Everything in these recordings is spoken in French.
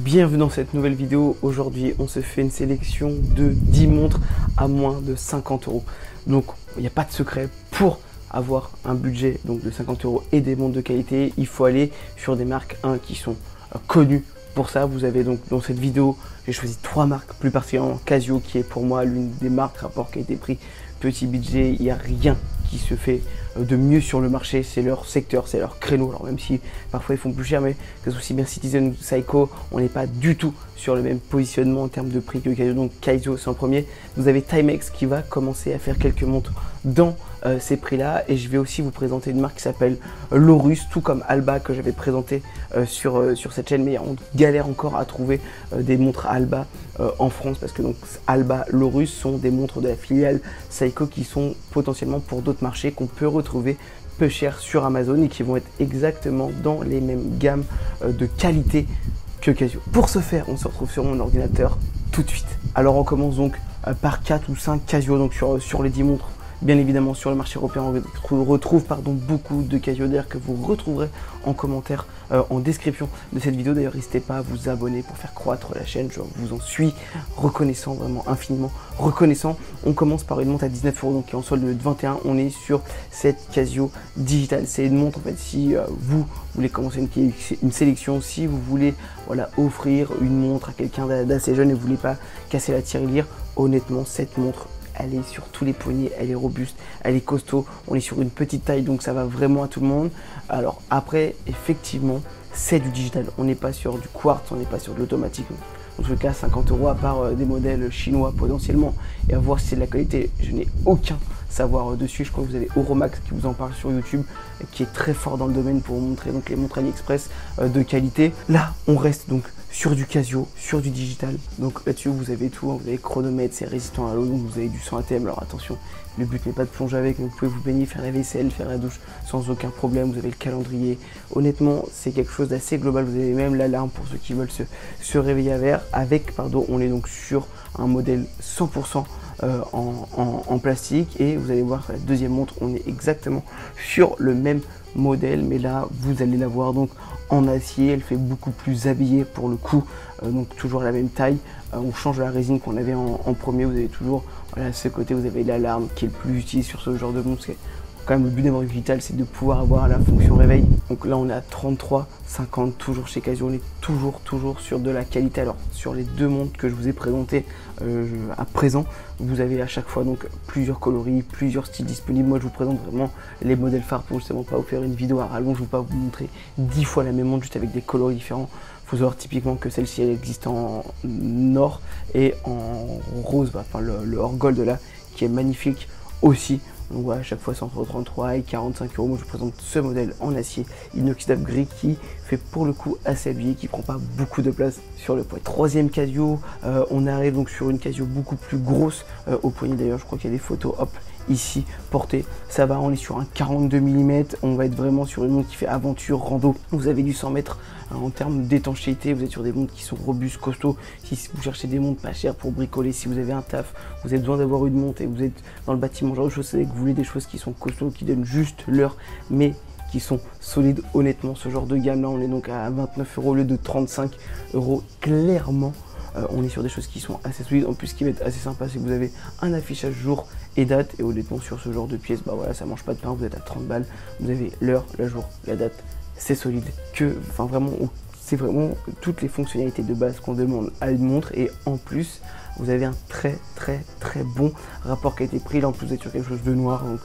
Bienvenue dans cette nouvelle vidéo. Aujourd'hui on se fait une sélection de 10 montres à moins de 50 euros. Donc il n'y a pas de secret, pour avoir un budget donc de 50 euros et des montres de qualité, il faut aller sur des marques qui sont connues. Pour ça, vous avez donc dans cette vidéo, j'ai choisi 3 marques, plus particulièrement Casio qui est pour moi l'une des marques rapport qualité-prix, petit budget, il n'y a rien qui se fait de mieux sur le marché, c'est leur secteur, c'est leur créneau. Alors même si parfois ils font plus cher, mais que ce soit aussi bien Citizen ou Seiko, on n'est pas du tout sur le même positionnement en termes de prix que Casio. Donc Casio c'est en premier. Vous avez Timex qui va commencer à faire quelques montres dans ces prix là, et je vais aussi vous présenter une marque qui s'appelle Lorus, tout comme Alba que j'avais présenté sur cette chaîne, mais on galère encore à trouver des montres Alba en France, parce que donc Alba, Lorus sont des montres de la filiale Seiko qui sont potentiellement pour d'autres marchés qu'on peut retrouver peu cher sur Amazon et qui vont être exactement dans les mêmes gammes de qualité que Casio. Pour ce faire, on se retrouve sur mon ordinateur tout de suite. Alors on commence donc par 4 ou 5 Casio donc sur les 10 montres. Bien évidemment, sur le marché européen, on retrouve beaucoup de Casio d'ailleurs que vous retrouverez en commentaire, en description de cette vidéo. D'ailleurs, n'hésitez pas à vous abonner pour faire croître la chaîne. Je vous en suis reconnaissant, vraiment infiniment reconnaissant. On commence par une montre à 19 euros, donc qui est en solde de 21. On est sur cette Casio Digital. C'est une montre, en fait, si vous voulez commencer une sélection, si vous voulez offrir une montre à quelqu'un d'assez jeune et vous voulez pas casser la tirelire, honnêtement, cette montre, elle est sur tous les poignets, elle est robuste, elle est costaud, on est sur une petite taille donc ça va vraiment à tout le monde. Alors après, effectivement, c'est du digital, on n'est pas sur du quartz, on n'est pas sur de l'automatique. En tout cas, 50 euros à part des modèles chinois potentiellement, et à voir si c'est de la qualité, je n'ai aucun savoir dessus. Je crois que vous avez Euromax qui vous en parle sur YouTube, qui est très fort dans le domaine pour vous montrer donc les montres AliExpress de qualité. Là, on reste donc sur du Casio, sur du digital. Donc là-dessus, vous avez tout, vous avez chronomètre, c'est résistant à l'eau, donc vous avez du 100 ATM. Alors attention, le but n'est pas de plonger avec, mais vous pouvez vous baigner, faire la vaisselle, faire la douche sans aucun problème. Vous avez le calendrier. Honnêtement, c'est quelque chose d'assez global. Vous avez même l'alarme pour ceux qui veulent se réveiller avec. On est donc sur un modèle 100% en plastique, et vous allez voir la deuxième montre, on est exactement sur le même modèle, mais là vous allez la voir donc en acier. Elle fait beaucoup plus habillée pour le coup, donc toujours la même taille. On change la résine qu'on avait en premier. Vous avez toujours à ce côté, vous avez l'alarme qui est le plus utile sur ce genre de montre. Quand même, le but d'avoir du digital, c'est de pouvoir avoir la fonction réveil. Donc là, on est à 33,50, toujours chez Casio. On est toujours sur de la qualité. Alors, sur les deux montres que je vous ai présentées à présent, vous avez à chaque fois donc plusieurs coloris, plusieurs styles disponibles. Moi, je vous présente vraiment les modèles phares pour justement pas vous faire une vidéo à rallonge. Je ne vais pas vous montrer 10 fois la même montre juste avec des coloris différents. Il faut savoir typiquement que celle-ci, elle existe en or et en rose, enfin le or gold là, qui est magnifique aussi. Donc voilà, à chaque fois c'est entre 33 et 45 euros. Moi je vous présente ce modèle en acier inoxydable gris qui fait pour le coup assez habillé, qui prend pas beaucoup de place sur le poignet. Troisième Casio, on arrive donc sur une Casio beaucoup plus grosse au poignet. D'ailleurs je crois qu'il y a des photos hop ici portées. Ça va, on est sur un 42 mm, on va être vraiment sur une montre qui fait aventure, rando. Vous avez du 100 mètres en termes d'étanchéité, vous êtes sur des montres qui sont robustes, costauds. Si vous cherchez des montres pas chères pour bricoler, si vous avez un taf, vous avez besoin d'avoir une montre et vous êtes dans le bâtiment, genre de choses, c'est que vous voulez des choses qui sont costauds, qui donnent juste l'heure, mais qui sont solides. Honnêtement, ce genre de gamme là, on est donc à 29 euros au lieu de 35 euros. Clairement, on est sur des choses qui sont assez solides. En plus, ce qui va être assez sympa, c'est que vous avez un affichage jour et date, et honnêtement sur ce genre de pièces, bah voilà, ça mange pas de pain. Vous êtes à 30 balles, vous avez l'heure, la jour, la date, c'est solide. Enfin vraiment, c'est vraiment toutes les fonctionnalités de base qu'on demande à une montre, et en plus vous avez un très bon rapport qualité-prix. Là en plus vous êtes sur quelque chose de noir, donc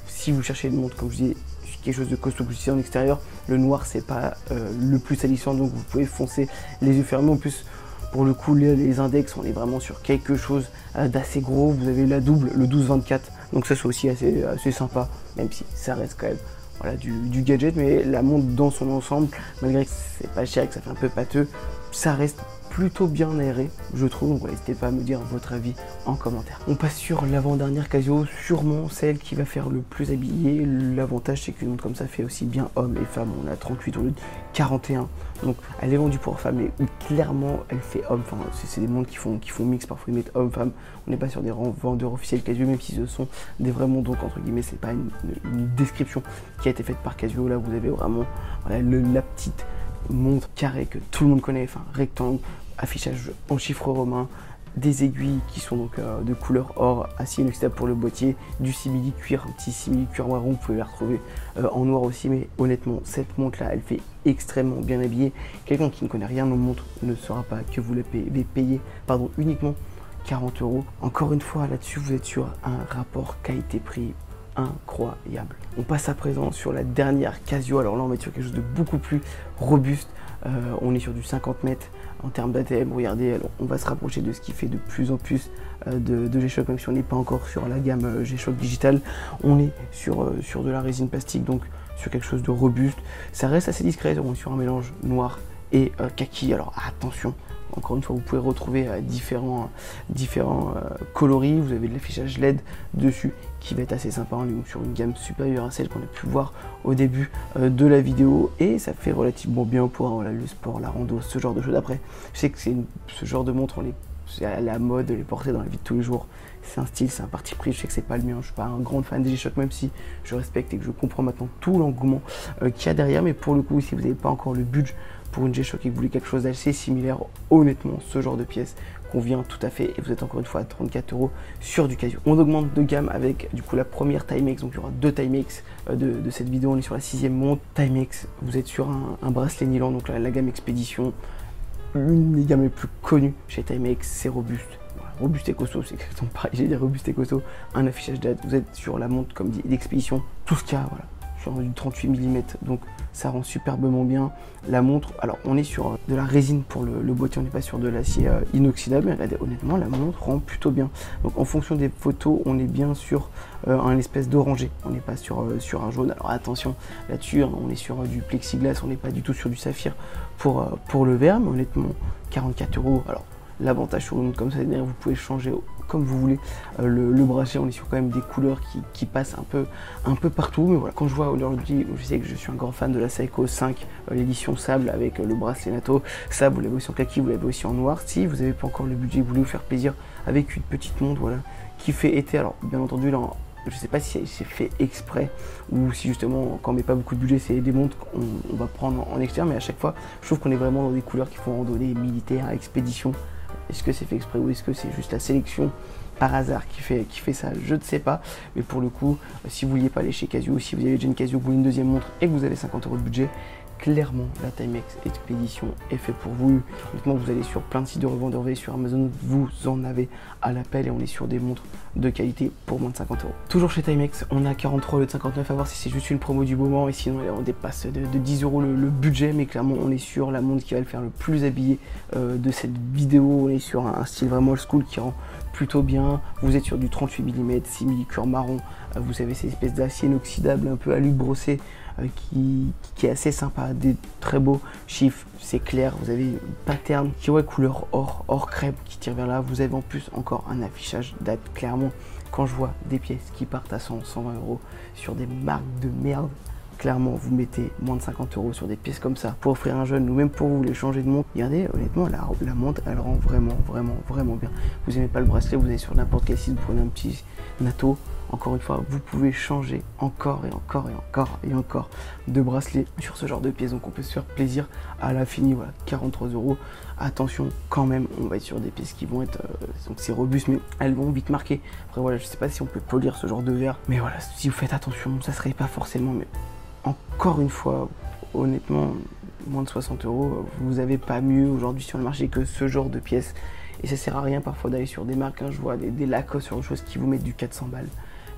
si vous cherchez une montre, comme je dis, quelque chose de costaud que vous utilisez en extérieur, le noir c'est pas le plus salissant, donc vous pouvez foncer les yeux fermés. En plus, pour le coup, les index, on est vraiment sur quelque chose d'assez gros. Vous avez la double, le 12-24, donc ça c'est aussi assez sympa, même si ça reste quand même du gadget. Mais la montre dans son ensemble, malgré que c'est pas cher et que ça fait un peu pâteux, ça reste plutôt bien aéré, je trouve. Donc n'hésitez pas à me dire votre avis en commentaire. On passe sur l'avant-dernière Casio, sûrement celle qui va faire le plus habillé. L'avantage, c'est qu'une montre comme ça fait aussi bien homme et femme. On a 38 au lieu de 41, donc elle est vendue pour femme, mais clairement elle fait homme. Enfin, c'est des montres qui font mix, parfois ils mettent homme-femme. On n'est pas sur des vendeurs officiels Casio, même si ce sont des vrais montres, donc entre guillemets c'est pas une description qui a été faite par Casio. Là vous avez vraiment la petite montre carré que tout le monde connaît, enfin rectangle, affichage en chiffres romains, des aiguilles qui sont donc de couleur or, acier inoxydable pour le boîtier, du simili cuir, un petit simili cuir marron, vous pouvez la retrouver en noir aussi, mais honnêtement cette montre là elle fait extrêmement bien habillée. Quelqu'un qui ne connaît rien aux montres ne saura pas que vous l'avez payé uniquement 40 €. Encore une fois là-dessus vous êtes sur un rapport qualité-prix incroyable. On passe à présent sur la dernière Casio. Alors là on va être sur quelque chose de beaucoup plus robuste. On est sur du 50 mètres en termes d'ATM. Regardez, alors on va se rapprocher de ce qui fait de plus en plus de G-Shock, même si on n'est pas encore sur la gamme G-Shock digital. On est sur de la résine plastique, donc sur quelque chose de robuste. Ça reste assez discret, on est sur un mélange noir et kaki. Alors attention, encore une fois, vous pouvez retrouver différents coloris. Vous avez de l'affichage LED dessus qui va être assez sympa. On est sur une gamme supérieure à celle qu'on a pu voir au début de la vidéo et ça fait relativement bien pour le sport, la rando, ce genre de choses. Après, je sais que ce genre de montre, c'est à la mode de les porter dans la vie de tous les jours. C'est un style, c'est un parti pris. Je sais que c'est pas le mien. Je suis pas un grand fan des G-Shock, même si je respecte et que je comprends maintenant tout l'engouement qu'il y a derrière. Mais pour le coup, si vous n'avez pas encore le budget pour une G-Shock et que vous voulez quelque chose d'assez similaire, honnêtement, ce genre de pièce convient tout à fait et vous êtes encore une fois à 34 € sur du Casio. On augmente de gamme avec du coup la première Timex, donc il y aura deux Timex de cette vidéo. On est sur la 6e montre Timex. Vous êtes sur un bracelet Nilan, donc la gamme Expédition, l'une des gammes les plus connues chez Timex. C'est robuste. Robuste et costaud, c'est exactement pareil, j'ai dit robuste et costaud, un affichage date, vous êtes sur la montre comme dit d'expédition, tout ce qu'il y a, voilà, sur du 38 mm, donc ça rend superbement bien la montre. Alors on est sur de la résine pour le boîtier, on n'est pas sur de l'acier inoxydable, mais regardez, honnêtement la montre rend plutôt bien. Donc en fonction des photos, on est bien sur un espèce d'orangé, on n'est pas sur un jaune. Alors attention là-dessus, hein, on est sur du plexiglas, on n'est pas du tout sur du saphir pour le verre, mais honnêtement 44 €. Alors l'avantage sur une montre comme ça, c'est que vous pouvez changer comme vous voulez le bracelet. On est sur quand même des couleurs qui passent un peu partout. Mais voilà, quand je vois aujourd'hui, je sais que je suis un grand fan de la Seiko 5, l'édition sable avec le bracelet NATO. Ça, vous l'avez aussi en kaki, vous l'avez aussi en noir. Si vous n'avez pas encore le budget, vous voulez vous faire plaisir avec une petite montre, voilà, qui fait été. Alors bien entendu là, je ne sais pas si c'est fait exprès ou si justement quand on met pas beaucoup de budget, c'est des montres qu'on va prendre en externe, mais à chaque fois je trouve qu'on est vraiment dans des couleurs qui font randonnée, militaire, expédition. Est-ce que c'est fait exprès ou est-ce que c'est juste la sélection par hasard qui fait ça? Je ne sais pas, mais pour le coup, si vous ne vouliez pas aller chez Casio, si vous avez déjà une Casio, vous voulez une deuxième montre et que vous avez 50 € de budget, clairement la Timex Expédition est fait pour vous. Honnêtement, vous allez sur plein de sites de revendeurs, vous allez sur Amazon, vous en avez à l'appel et on est sur des montres de qualité pour moins de 50 €. Toujours chez Timex, on a 43 au lieu de 59, à voir si c'est juste une promo du moment et sinon on dépasse de 10 € le budget, mais clairement on est sur la montre qui va le faire le plus habillé de cette vidéo. On est sur un style vraiment old school qui rend plutôt bien. Vous êtes sur du 38 mm, simili cuir marron, vous avez ces espèces d'acier inoxydable un peu alu brossé qui est assez sympa, des très beaux chiffres, c'est clair. Vous avez une pattern qui est couleur or crème qui tire vers là. Vous avez en plus encore un affichage date. Clairement, quand je vois des pièces qui partent à 100, 120 € sur des marques de merde, clairement vous mettez moins de 50 € sur des pièces comme ça pour offrir un jeune ou même pour vous les changer de montre. Regardez, honnêtement la montre elle rend vraiment bien. Vous aimez pas le bracelet, vous allez sur n'importe quel site, vous prenez un petit NATO. Encore une fois, vous pouvez changer encore de bracelet sur ce genre de pièces, donc on peut se faire plaisir à l'infini. Voilà, 43 €. Attention quand même, on va être sur des pièces qui vont être donc c'est robuste, mais elles vont vite marquer. Après voilà, je sais pas si on peut polir ce genre de verre, mais voilà, si vous faites attention, ça serait pas forcément. Mais encore une fois, honnêtement, moins de 60 €, vous n'avez pas mieux aujourd'hui sur le marché que ce genre de pièces. Et ça sert à rien parfois d'aller sur des marques, hein, je vois des Lacoste sur autre chose qui vous mettent du 400 balles.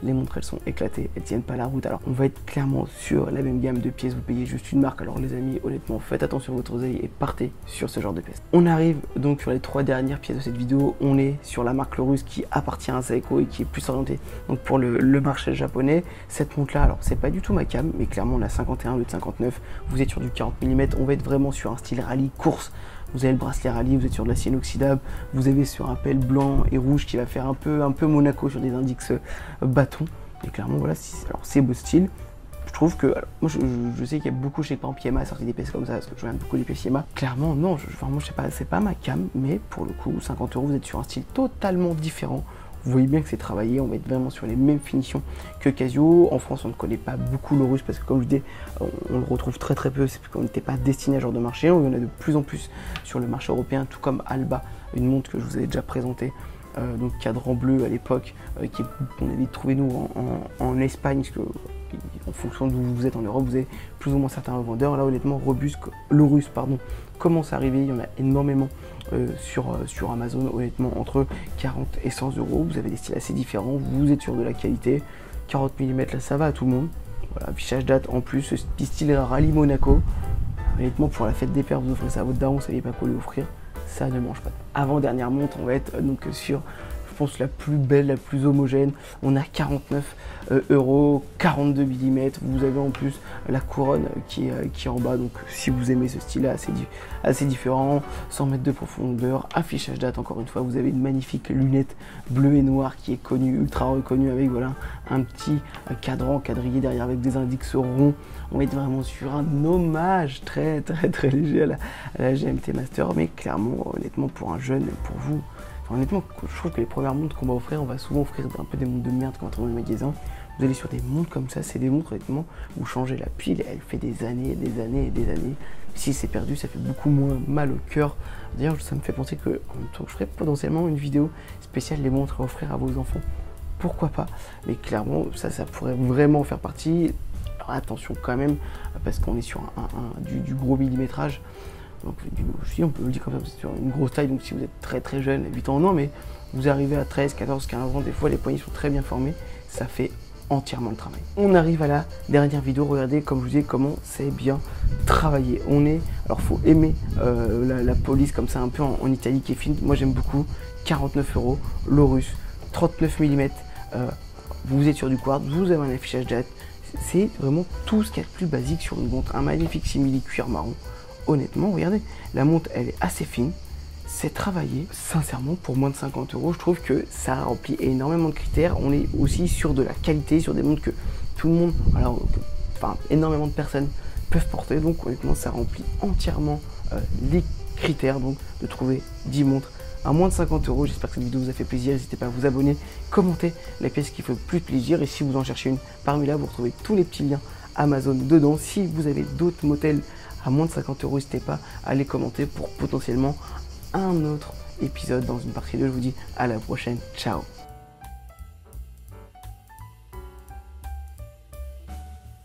Les montres elles sont éclatées, elles tiennent pas la route. Alors on va être clairement sur la même gamme de pièces, vous payez juste une marque. Alors les amis, honnêtement, faites attention à votre oseille et partez sur ce genre de pièces. On arrive donc sur les 3 dernières pièces de cette vidéo. On est sur la marque Lorus qui appartient à Seiko et qui est plus orientée donc pour le marché japonais. Cette montre là, alors c'est pas du tout ma cam, mais clairement on a 51 au lieu de 59. Vous êtes sur du 40 mm, on va être vraiment sur un style rallye course. Vous avez le bracelet rallye, vous êtes sur de l'acier inoxydable, vous avez sur un pelle blanc et rouge qui va faire un peu Monaco sur des index bâtons. Et clairement voilà, c'est beau style. Je trouve que, alors, moi je sais qu'il y a beaucoup chez par exemple Yamaha sorti des pièces comme ça, parce que je regarde beaucoup les pièces Yamaha. Clairement non, vraiment je sais pas, c'est pas ma cam, mais pour le coup 50 €, vous êtes sur un style totalement différent. Vous voyez bien que c'est travaillé, on va être vraiment sur les mêmes finitions que Casio. En France, on ne connaît pas beaucoup l'Aurus parce que comme je dis, on le retrouve très peu, c'est parce qu'on n'était pas destiné à ce genre de marché. On en a de plus en plus sur le marché européen, tout comme Alba, une montre que je vous avais déjà présentée. Donc cadran bleu à l'époque, qu'on avait trouvé nous en Espagne, parce que en fonction d'où vous êtes en Europe, vous avez plus ou moins certains revendeurs. Là honnêtement, l'Aurus commence à arriver, il y en a énormément sur Amazon, honnêtement entre 40 et 100 euros. Vous avez des styles assez différents, vous êtes sur de la qualité, 40 mm là ça va à tout le monde. Voilà, affichage date en plus, ce style Rallye Monaco. Honnêtement pour la fête des pères, vous offrez ça à votre daron, vous ne savez pas quoi lui offrir. Ça ne mange pas. Avant-dernière montre, on va être donc sur, je pense, la plus belle, la plus homogène. On a 49 euros, 42 mm. Vous avez en plus la couronne qui est en bas. Donc si vous aimez ce style-là, assez différent. 100 mètres de profondeur, affichage date encore une fois. Vous avez une magnifique lunette bleue et noire qui est connue, ultra reconnue, avec voilà un petit cadran quadrillé derrière avec des indices ronds. On va être vraiment sur un hommage très léger à la GMT Master, mais clairement, honnêtement, pour un jeune, pour vous, enfin, honnêtement, je trouve que les premières montres qu'on va offrir, on va souvent offrir un peu des montres de merde quand on va dans le magasin. Vous allez sur des montres comme ça, c'est des montres, honnêtement, vous changez la pile, elle fait des années. Si c'est perdu, ça fait beaucoup moins mal au cœur. D'ailleurs, ça me fait penser que je ferai potentiellement une vidéo spéciale les montres à offrir à vos enfants. Pourquoi pas? Mais clairement, ça pourrait vraiment faire partie. Alors attention quand même, parce qu'on est sur du gros millimétrage. Donc, on peut le dire comme ça, c'est sur une grosse taille. Donc si vous êtes très jeune, 8 ans, non, mais vous arrivez à 13, 14, 15 ans, des fois les poignées sont très bien formées. Ça fait entièrement le travail. On arrive à la dernière vidéo. Regardez, comme je vous disais, comment c'est bien travaillé. Alors faut aimer la police comme ça, un peu en italique et fine. Moi j'aime beaucoup. 49 euros, l'Aurus, 39 mm. Vous êtes sur du quartz, vous avez un affichage date. C'est vraiment tout ce qu'il y a de plus basique sur une montre. Un magnifique simili cuir marron. Honnêtement, regardez, la montre elle est assez fine. C'est travaillé. Sincèrement, pour moins de 50 euros, je trouve que ça remplit énormément de critères. On est aussi sur de la qualité, sur des montres que tout le monde, enfin énormément de personnes peuvent porter. Donc honnêtement, ça remplit entièrement les critères donc de trouver 10 montres à moins de 50 euros. J'espère que cette vidéo vous a fait plaisir. N'hésitez pas à vous abonner, commenter la pièce qui fait le plus plaisir. Et si vous en cherchez une parmi là, vous retrouvez tous les petits liens Amazon dedans. Si vous avez d'autres modèles à moins de 50 euros, n'hésitez pas à les commenter pour potentiellement un autre épisode dans une partie 2. Je vous dis à la prochaine. Ciao.